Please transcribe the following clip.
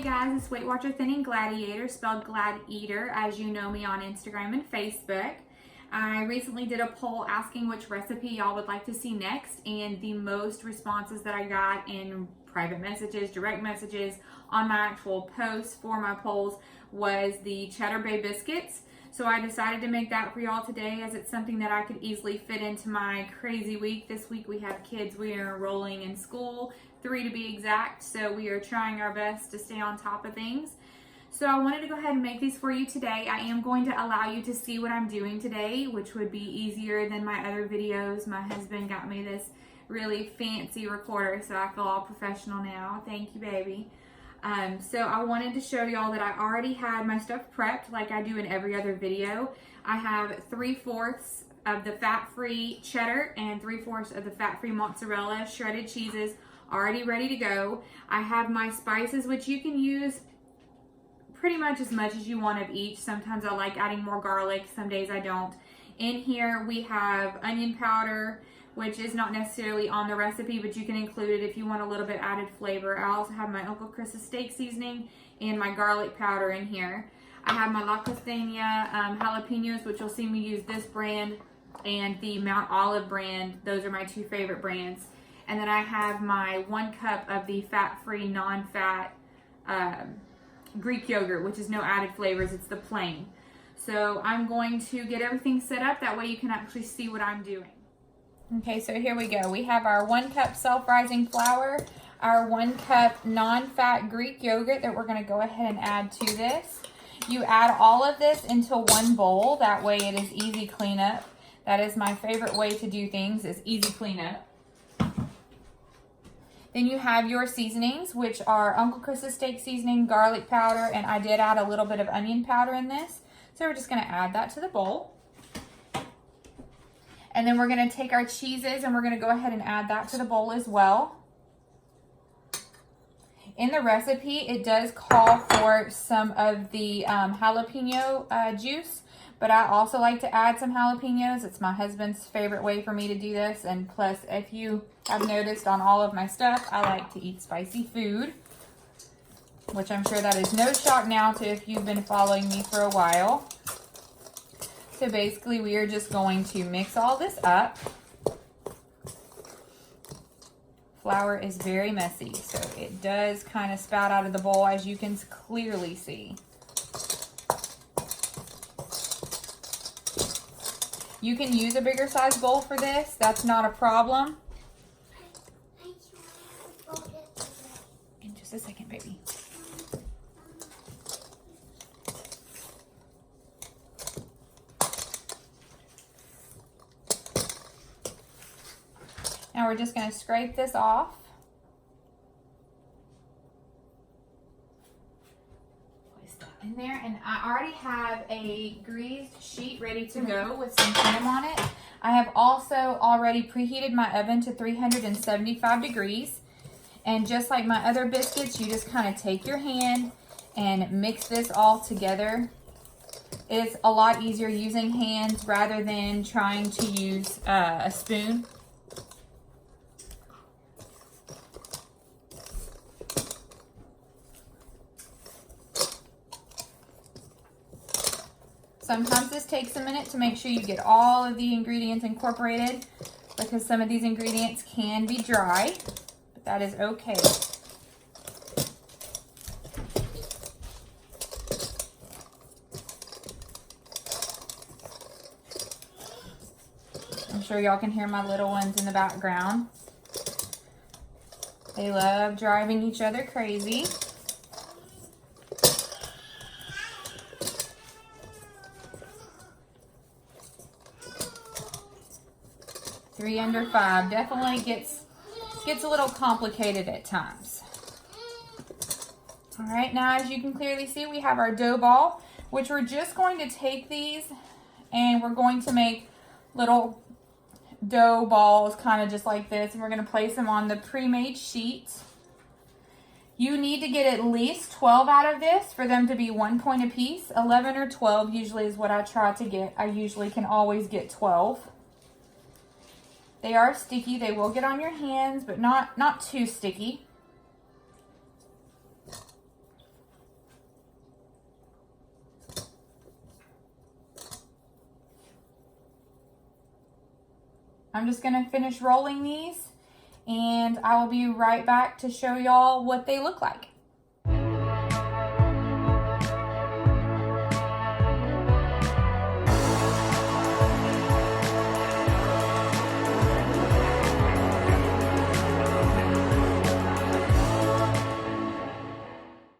Hey guys, it's Weight Watcher Thinning Gladiator, spelled Glad-Eater, as you know me on Instagram and Facebook. I recently did a poll asking which recipe y'all would like to see next, and the most responses that I got in private messages, direct messages, on my actual posts for my polls was the Cheddar Bay Biscuits. So I decided to make that for y'all today, as it's something that I could easily fit into my crazy week. This week we have kids. We are enrolling in school, 3 to be exact, so we are trying our best to stay on top of things. So I wanted to go ahead and make these for you today. I am going to allow you to see what I'm doing today, which would be easier than my other videos. My husband got me this really fancy recorder, so I feel all professional now. Thank you, baby. So I wanted to show y'all that I already had my stuff prepped like I do in every other video. I have 3/4 of the fat-free cheddar and 3/4 of the fat-free mozzarella shredded cheeses already ready to go. I have my spices, which you can use pretty much as you want of each. Sometimes I like adding more garlic, some days I don't. In here we have onion powder, which is not necessarily on the recipe, but you can include it if you want a little bit added flavor. I also have my Uncle Chris's steak seasoning and my garlic powder in here. I have my La Costeña jalapenos, which you'll see me use this brand and the Mount Olive brand. Those are my 2 favorite brands. And then I have my 1 cup of the fat-free, non-fat Greek yogurt, which is no added flavors, it's the plain. So I'm going to get everything set up, that way you can actually see what I'm doing. Okay, so here we go. We have our 1 cup self-rising flour, our 1 cup non-fat Greek yogurt that we're going to go ahead and add to this. You add all of this into 1 bowl, that way it is easy cleanup. That is my favorite way to do things, is easy cleanup. Then you have your seasonings, which are Uncle Chris's steak seasoning, garlic powder, and I did add a little bit of onion powder in this. So we're just going to add that to the bowl. And then we're going to take our cheeses and we're going to go ahead and add that to the bowl as well. In the recipe, it does call for some of the jalapeno juice, but I also like to add some jalapenos. It's my husband's favorite way for me to do this. And plus, if you have noticed on all of my stuff, I like to eat spicy food, which I'm sure that is no shock now to if you've been following me for a while. So basically, we are just going to mix all this up. Flour is very messy, so it does kind of spout out of the bowl, as you can clearly see. You can use a bigger size bowl for this. That's not a problem. In just a second, baby. Now we're just going to scrape this off. Place that in there. And I already have a greased sheet ready to go with some cream on it. I have also already preheated my oven to 375 degrees. And just like my other biscuits, you just kind of take your hand and mix this all together. It's a lot easier using hands rather than trying to use a spoon. Sometimes this takes a minute to make sure you get all of the ingredients incorporated, because some of these ingredients can be dry, but that is okay. I'm sure y'all can hear my little ones in the background. They love driving each other crazy. 3 under 5 definitely gets a little complicated at times. All right, now as you can clearly see, we have our dough ball, which we're just going to take these and we're going to make little dough balls kind of just like this, and we're going to place them on the pre-made sheet. You need to get at least 12 out of this for them to be 1 point apiece. 11 or 12 usually is what I try to get. I usually can always get 12. They are sticky. They will get on your hands, but not too sticky. I'm just gonna finish rolling these and I will be right back to show y'all what they look like.